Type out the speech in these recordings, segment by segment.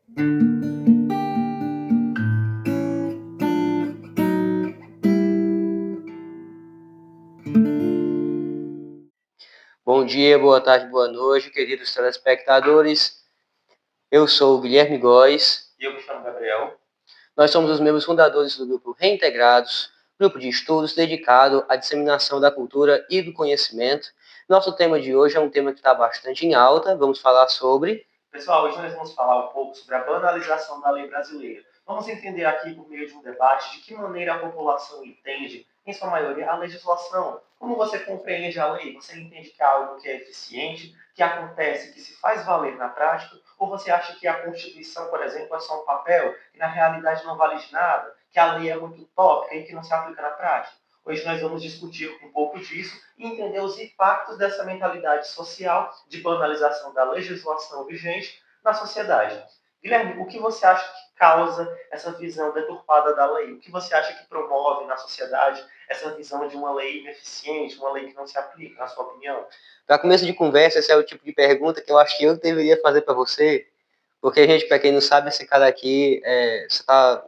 Bom dia, boa tarde, boa noite, queridos telespectadores. Eu sou o Guilherme Góes. E eu me chamo Gabriel. Nós somos os membros fundadores do grupo Reintegrados, grupo de estudos dedicado à disseminação da cultura e do conhecimento. Nosso tema de hoje é um tema que está bastante em alta. Vamos falar sobre... Pessoal, hoje nós vamos falar um pouco sobre a banalização da lei brasileira. Vamos entender aqui, por meio de um debate, de que maneira a população entende, em sua maioria, a legislação. Como você compreende a lei? Você entende que é algo que é eficiente, que acontece, que se faz valer na prática? Ou você acha que a Constituição, por exemplo, é só um papel, que na realidade não vale de nada, que a lei é muito utópica e que não se aplica na prática? Hoje nós vamos discutir um pouco disso e entender os impactos dessa mentalidade social de banalização da legislação vigente na sociedade. Guilherme, o que você acha que causa essa visão deturpada da lei? O que você acha que promove na sociedade essa visão de uma lei ineficiente, uma lei que não se aplica, na sua opinião? Para começo de conversa, esse é o tipo de pergunta que eu acho que eu deveria fazer para você, porque, gente, para quem não sabe, esse cara aqui está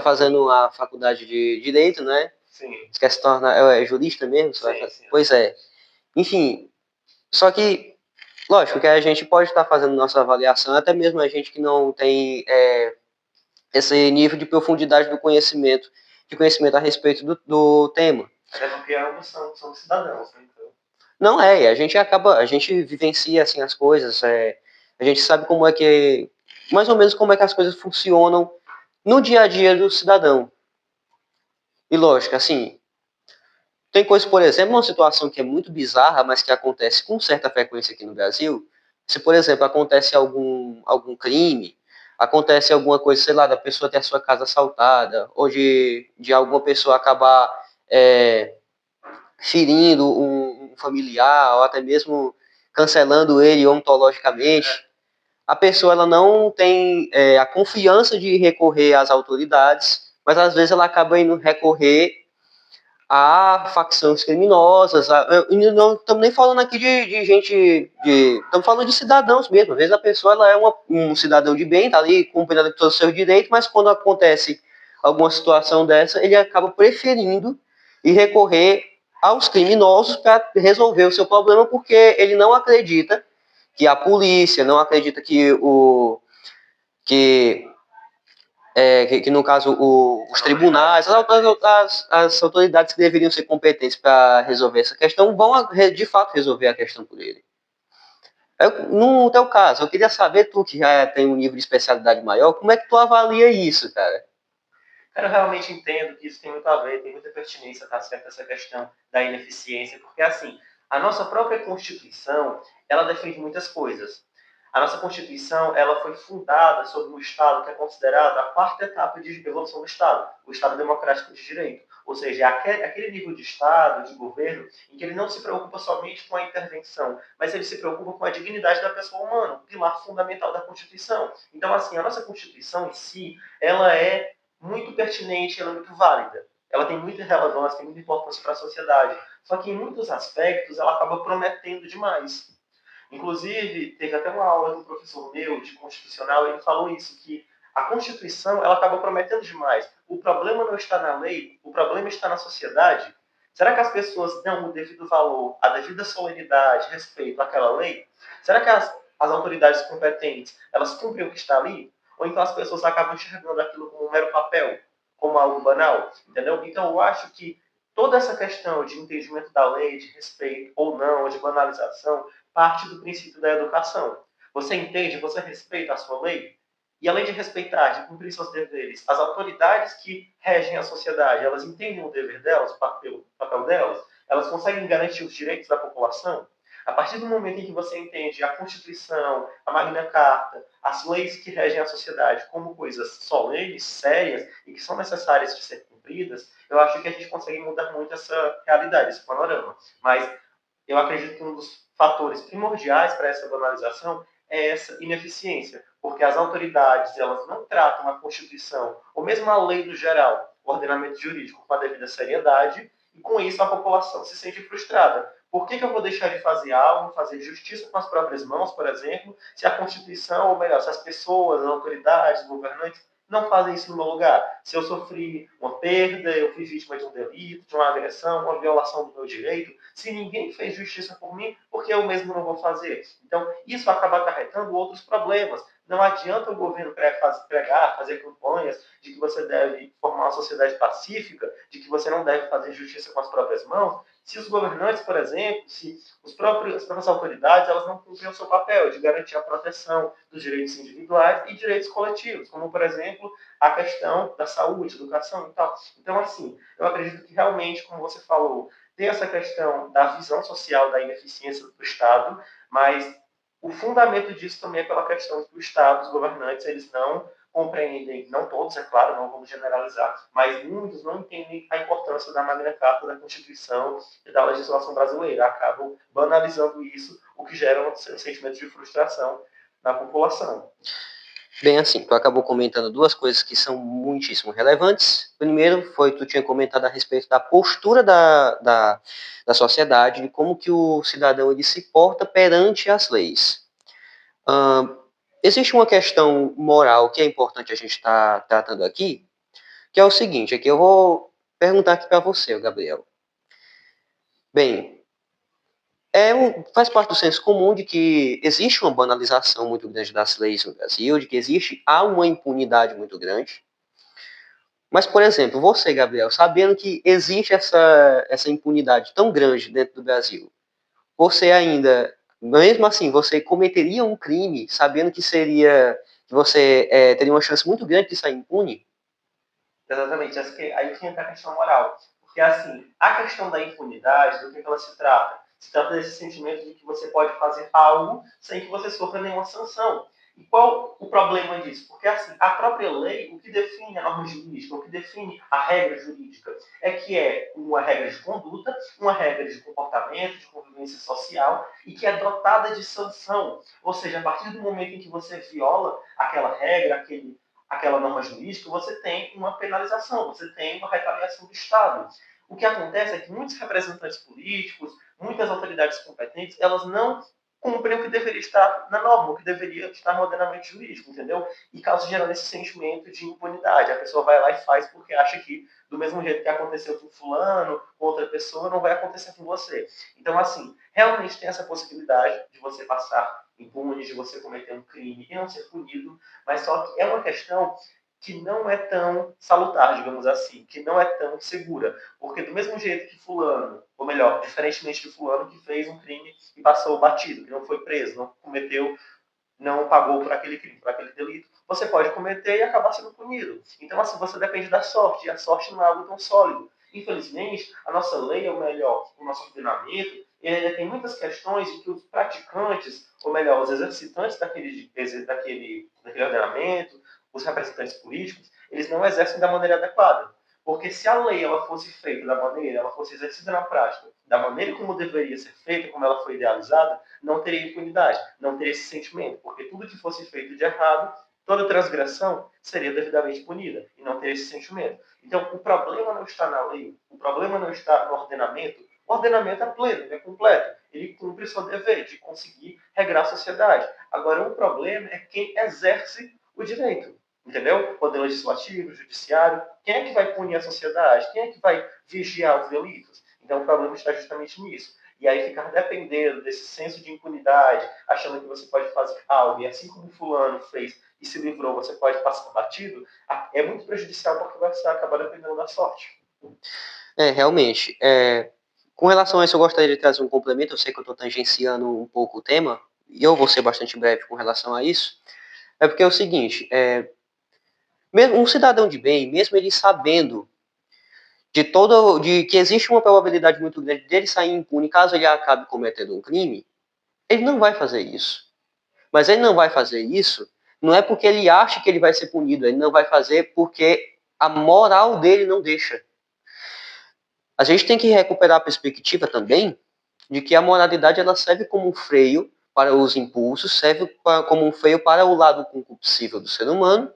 fazendo a faculdade de Direito, né? Sim. Você quer se tornar jurista mesmo? Você vai fazer? Sim. Pois é. Enfim, só que, lógico que a gente pode estar fazendo nossa avaliação, até mesmo a gente que não tem esse nível de profundidade do conhecimento, de conhecimento a respeito do tema. Até porque ambos são cidadãos, né? Então... Não é, a gente vivencia assim as coisas, a gente sabe como é que, mais ou menos como é que as coisas funcionam no dia a dia do cidadão. E lógico, assim, tem coisas, por exemplo, uma situação que é muito bizarra, mas que acontece com certa frequência aqui no Brasil. Se, por exemplo, acontece algum crime, acontece alguma coisa, sei lá, da pessoa ter a sua casa assaltada, ou de alguma pessoa acabar ferindo um familiar, ou até mesmo cancelando ele ontologicamente, a pessoa ela não tem a confiança de recorrer às autoridades, mas às vezes ela acaba indo recorrer a facções criminosas. Não estamos nem falando aqui de gente. Estamos falando de cidadãos mesmo. Às vezes a pessoa ela é um cidadão de bem, está ali cumprindo todos os seus direitos, mas quando acontece alguma situação dessa, ele acaba preferindo ir recorrer aos criminosos para resolver o seu problema, porque ele não acredita que a polícia, não acredita que no caso os tribunais, as autoridades que deveriam ser competentes para resolver essa questão vão de fato resolver a questão por ele. No teu caso, eu queria saber, tu que já tem um nível de especialidade maior, como é que tu avalia isso, cara? Eu realmente entendo que isso tem muito a ver, tem muita pertinência, tá certo, essa questão da ineficiência, porque assim, a nossa própria Constituição, ela defende muitas coisas. A nossa Constituição, ela foi fundada sobre um Estado que é considerado a quarta etapa de evolução do Estado, o Estado democrático de direito. Ou seja, aquele nível de Estado, de governo, em que ele não se preocupa somente com a intervenção, mas ele se preocupa com a dignidade da pessoa humana, o pilar fundamental da Constituição. Então, assim, a nossa Constituição em si, ela é muito pertinente, ela é muito válida. Ela tem muita relevância, tem muita importância para a sociedade. Só que em muitos aspectos ela acaba prometendo demais. Inclusive, teve até uma aula de um professor meu de constitucional, ele falou isso, que a Constituição ela acaba prometendo demais. O problema não está na lei, o problema está na sociedade. Será que as pessoas dão o devido valor, a devida solenidade, respeito àquela lei? Será que as autoridades competentes elas cumprem o que está ali? Ou então as pessoas acabam enxergando aquilo como um mero papel, como algo banal, entendeu? Então eu acho que toda essa questão de entendimento da lei, de respeito ou não, de banalização, parte do princípio da educação. Você entende, você respeita a sua lei, e além de respeitar, de cumprir seus deveres, as autoridades que regem a sociedade, elas entendem o dever delas, o papel delas, elas conseguem garantir os direitos da população. A partir do momento em que você entende a Constituição, a Magna Carta, as leis que regem a sociedade como coisas solenes, sérias e que são necessárias de ser cumpridas, eu acho que a gente consegue mudar muito essa realidade, esse panorama. Mas eu acredito que um dos fatores primordiais para essa banalização é essa ineficiência, porque as autoridades elas não tratam a Constituição ou mesmo a lei no geral, o ordenamento jurídico com a devida seriedade, e com isso a população se sente frustrada, Por que eu vou deixar de fazer algo, fazer justiça com as próprias mãos, por exemplo, se a Constituição, ou melhor, se as pessoas, as autoridades, os governantes não fazem isso no meu lugar? Se eu sofri uma perda, eu fui vítima de um delito, de uma agressão, uma violação do meu direito, se ninguém fez justiça por mim, por que eu mesmo não vou fazer? Então, isso acaba acarretando outros problemas. Não adianta o governo pregar, fazer campanhas de que você deve formar uma sociedade pacífica, de que você não deve fazer justiça com as próprias mãos, se os governantes, por exemplo, se as próprias autoridades, elas não cumprem o seu papel de garantir a proteção dos direitos individuais e direitos coletivos, como, por exemplo, a questão da saúde, educação e tal. Então, assim, eu acredito que realmente, como você falou, tem essa questão da visão social da ineficiência do Estado, mas o fundamento disso também é pela questão que o Estado, os governantes, eles não compreendem, não todos, é claro, não vamos generalizar, mas muitos não entendem a importância da Magna Carta, da Constituição e da legislação brasileira. Acabam banalizando isso, o que gera um sentimento de frustração na população. Bem, assim, tu acabou comentando duas coisas que são muitíssimo relevantes. Primeiro foi, tu tinha comentado a respeito da postura da sociedade, de como que o cidadão ele se porta perante as leis. Existe uma questão moral que é importante a gente estar tratando aqui, que é o seguinte, aqui eu vou perguntar aqui para você, Gabriel. Bem, faz parte do senso comum de que existe uma banalização muito grande das leis no Brasil, de que há uma impunidade muito grande. Mas, por exemplo, você, Gabriel, sabendo que existe essa impunidade tão grande dentro do Brasil, você ainda, mesmo assim, você cometeria um crime sabendo que você teria uma chance muito grande de sair impune? Exatamente, aí que entra a questão moral. Porque, assim, a questão da impunidade, do que ela se trata? Se trata desse sentimento de que você pode fazer algo sem que você sofra nenhuma sanção. E qual o problema disso? Porque, assim, a própria lei, o que define a norma jurídica, o que define a regra jurídica, é que é uma regra de conduta, uma regra de comportamento, de convivência social, e que é dotada de sanção. Ou seja, a partir do momento em que você viola aquela regra, aquela norma jurídica, você tem uma penalização, você tem uma retaliação do Estado. O que acontece é que muitos representantes políticos, muitas autoridades competentes, elas não cumprem o que deveria estar na norma, o que deveria estar no ordenamento jurídico, entendeu? E causa gerando esse sentimento de impunidade. A pessoa vai lá e faz porque acha que, do mesmo jeito que aconteceu com fulano, com outra pessoa, não vai acontecer com você. Então, assim, realmente tem essa possibilidade de você passar impune, de você cometer um crime e não ser punido, mas só que é uma questão que não é tão salutar, digamos assim, que não é tão segura. Porque do mesmo jeito que fulano, ou melhor, diferentemente de fulano que fez um crime e passou batido, que não foi preso, não cometeu, não pagou por aquele crime, por aquele delito, você pode cometer e acabar sendo punido. Então, assim, você depende da sorte, e a sorte não é algo tão sólido. Infelizmente, a nossa lei, ou melhor, o nosso ordenamento, ele ainda tem muitas questões de que os praticantes, ou melhor, os exercitantes daquele ordenamento, os representantes políticos, eles não exercem da maneira adequada. Porque se a lei ela fosse feita da maneira, ela fosse exercida na prática, da maneira como deveria ser feita, como ela foi idealizada, não teria impunidade, não teria esse sentimento, porque tudo que fosse feito de errado, toda transgressão seria devidamente punida e não teria esse sentimento. Então, o problema não está na lei, o problema não está no ordenamento. O ordenamento é pleno, ele é completo, ele cumpre seu dever de conseguir regrar a sociedade. Agora, o problema é quem exerce o direito. Entendeu? Poder legislativo, judiciário. Quem é que vai punir a sociedade? Quem é que vai vigiar os delitos? Então, o problema está justamente nisso. E aí ficar dependendo desse senso de impunidade, achando que você pode fazer algo, e assim como fulano fez e se livrou, você pode passar batido, é muito prejudicial porque você acaba dependendo da sorte. Realmente. Com relação a isso, eu gostaria de trazer um complemento. Eu sei que eu estou tangenciando um pouco o tema, e eu vou ser bastante breve com relação a isso. É porque é o seguinte, mesmo um cidadão de bem, mesmo ele sabendo de que existe uma probabilidade muito grande dele sair impune caso ele acabe cometendo um crime, ele não vai fazer isso. Mas ele não vai fazer isso não é porque ele acha que ele vai ser punido, ele não vai fazer porque a moral dele não deixa. A gente tem que recuperar a perspectiva também de que a moralidade ela serve como um freio para os impulsos, como um freio para o lado concupiscível do ser humano,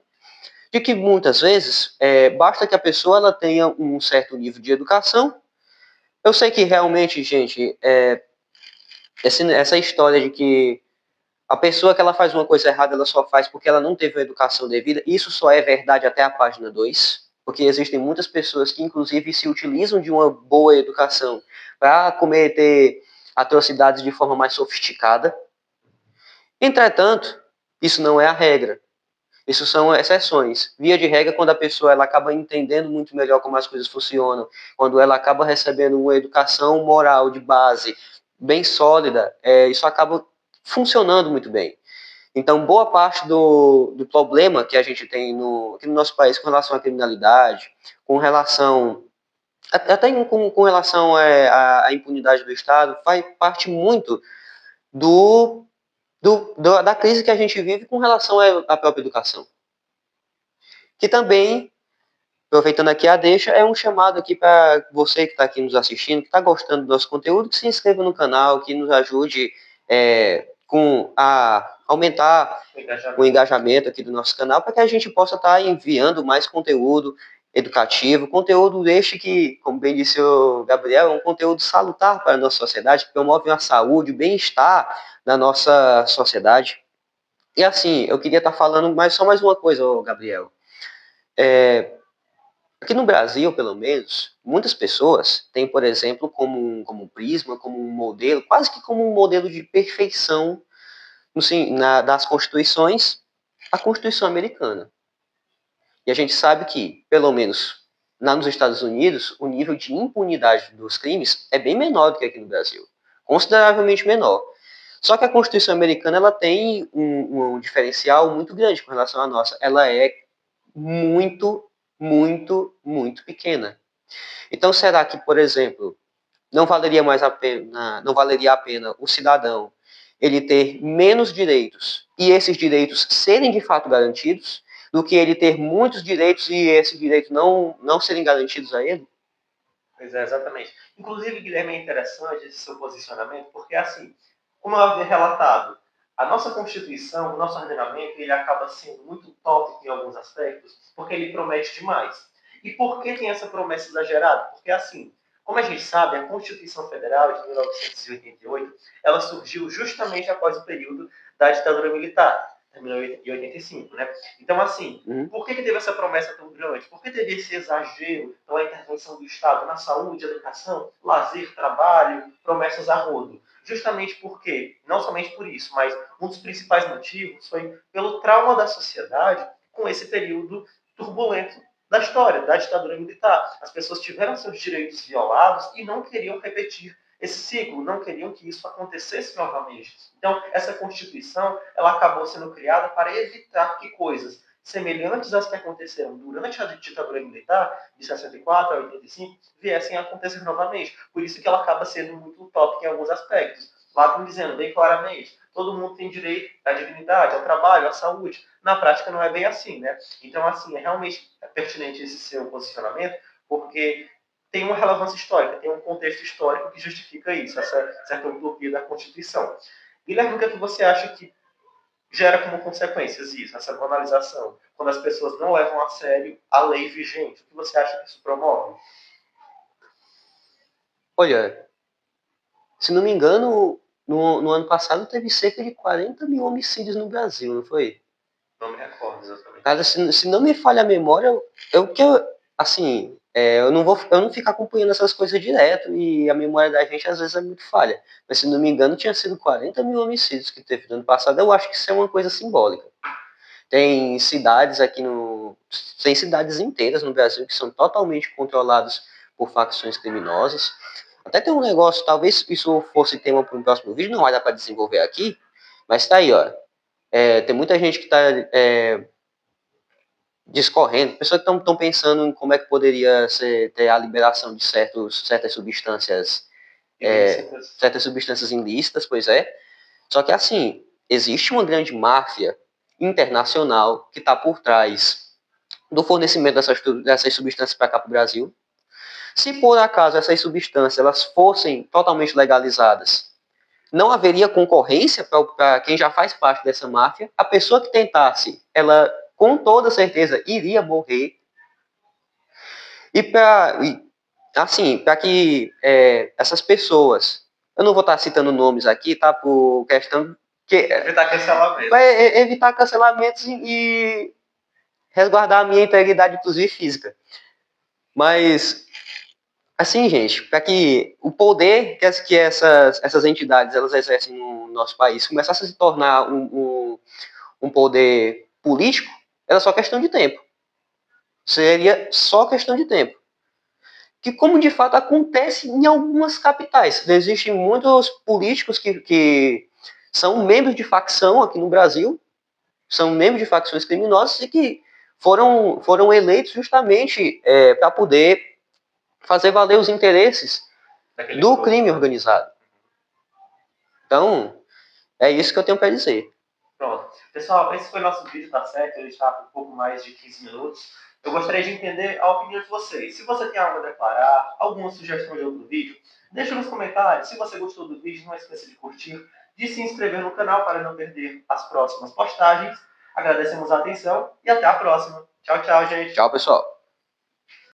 de que muitas vezes basta que a pessoa ela tenha um certo nível de educação Eu sei que realmente, gente, essa história de que a pessoa que ela faz uma coisa errada, ela só faz porque ela não teve uma educação devida, isso só é verdade até a página 2, porque existem muitas pessoas que, inclusive, se utilizam de uma boa educação para cometer atrocidades de forma mais sofisticada. Entretanto, isso não é a regra. Isso são exceções. Via de regra, quando a pessoa ela acaba entendendo muito melhor como as coisas funcionam, quando ela acaba recebendo uma educação moral de base bem sólida, isso acaba funcionando muito bem. Então, boa parte do problema que a gente tem aqui no nosso país com relação à criminalidade, com relação até com relação à impunidade do Estado, faz parte muito do, da crise que a gente vive com relação à própria educação. Que também, aproveitando aqui a deixa, é um chamado aqui para você que está aqui nos assistindo, que está gostando do nosso conteúdo, que se inscreva no canal, que nos ajude a aumentar o engajamento aqui do nosso canal, para que a gente possa estar enviando mais conteúdo educativo, conteúdo este que, como bem disse o Gabriel, é um conteúdo salutar para a nossa sociedade, que promove a saúde, o bem-estar da nossa sociedade. E assim, eu queria estar falando só mais uma coisa, Gabriel. Aqui no Brasil, pelo menos, muitas pessoas têm, por exemplo, como prisma, como um modelo, quase que como um modelo de perfeição das constituições, a Constituição americana. E a gente sabe que, pelo menos lá nos Estados Unidos, o nível de impunidade dos crimes é bem menor do que aqui no Brasil, consideravelmente menor. Só que a Constituição americana ela tem um diferencial muito grande com relação à nossa. Ela é muito, muito, muito pequena. Então, será que, por exemplo, não valeria a pena o cidadão ele ter menos direitos e esses direitos serem de fato garantidos, do que ele ter muitos direitos e esses direitos não serem garantidos a ele? Pois é, exatamente. Inclusive, Guilherme, é interessante esse seu posicionamento, porque assim, como eu havia relatado, a nossa Constituição, o nosso ordenamento, ele acaba sendo muito utópico em alguns aspectos, porque ele promete demais. E por que tem essa promessa exagerada? Porque assim, como a gente sabe, a Constituição Federal de 1988, ela surgiu justamente após o período da ditadura militar, em 1985, né? Então, assim, por que teve essa promessa tão grande? Por que teve esse exagero na intervenção do Estado na saúde, educação, lazer, trabalho, promessas a rodo? Justamente porque, não somente por isso, mas um dos principais motivos foi pelo trauma da sociedade com esse período turbulento da história, da ditadura militar. As pessoas tiveram seus direitos violados e não queriam repetir esse ciclo, não queriam que isso acontecesse novamente. Então, essa Constituição, ela acabou sendo criada para evitar que coisas semelhantes às que aconteceram durante a ditadura militar, de 64 a 85, viessem a acontecer novamente. Por isso que ela acaba sendo muito utópica em alguns aspectos. Lá estão dizendo bem claramente, todo mundo tem direito à dignidade, ao trabalho, à saúde. Na prática não é bem assim, né? Então, assim, é realmente pertinente esse seu posicionamento, porque tem uma relevância histórica, tem um contexto histórico que justifica isso, essa certa utopia da Constituição. Guilherme, o que é que você acha que gera como consequências isso, essa banalização, quando as pessoas não levam a sério a lei vigente? O que você acha que isso promove? Olha, se não me engano, no ano passado teve cerca de 40 mil homicídios no Brasil, não foi? Não me recordo exatamente. Cara, se não me falha a memória, assim, eu não fico acompanhando essas coisas direto e a memória da gente às vezes é muito falha. Mas se não me engano, tinha sido 40 mil homicídios que teve no ano passado. Eu acho que isso é uma coisa simbólica. Tem cidades tem cidades inteiras no Brasil que são totalmente controladas por facções criminosas. Até tem um negócio, talvez isso fosse tema para um próximo vídeo, não vai dar para desenvolver aqui, mas tá aí, ó. Tem muita gente que está discorrendo, pessoas que estão pensando em como é que poderia ter a liberação de certas substâncias ilícitas, pois é. Só que assim, existe uma grande máfia internacional que está por trás do fornecimento dessas substâncias para cá para o Brasil. Se por acaso essas substâncias elas fossem totalmente legalizadas, não haveria concorrência para quem já faz parte dessa máfia. A pessoa que tentasse, ela com toda certeza iria morrer. E assim, para que essas pessoas, eu não vou estar citando nomes aqui, tá? Por questão que Evitar cancelamento. vai evitar cancelamentos e resguardar a minha integridade, inclusive física. Mas, assim, gente, para que o poder que essas entidades elas exercem no nosso país começasse a se tornar um poder político, era só questão de tempo. Seria só questão de tempo. Que como de fato acontece em algumas capitais. Existem muitos políticos que são membros de facção aqui no Brasil, são membros de facções criminosas e que foram eleitos justamente para poder fazer valer os interesses do crime organizado. Então, é isso que eu tenho para dizer. Pronto. Pessoal, esse foi o nosso vídeo, tá certo? Ele está com um pouco mais de 15 minutos. Eu gostaria de entender a opinião de vocês. Se você tem algo a declarar, alguma sugestão de outro vídeo, deixa nos comentários. Se você gostou do vídeo, não esqueça de curtir, de se inscrever no canal para não perder as próximas postagens. Agradecemos a atenção e até a próxima. Tchau, tchau, gente. Tchau, pessoal.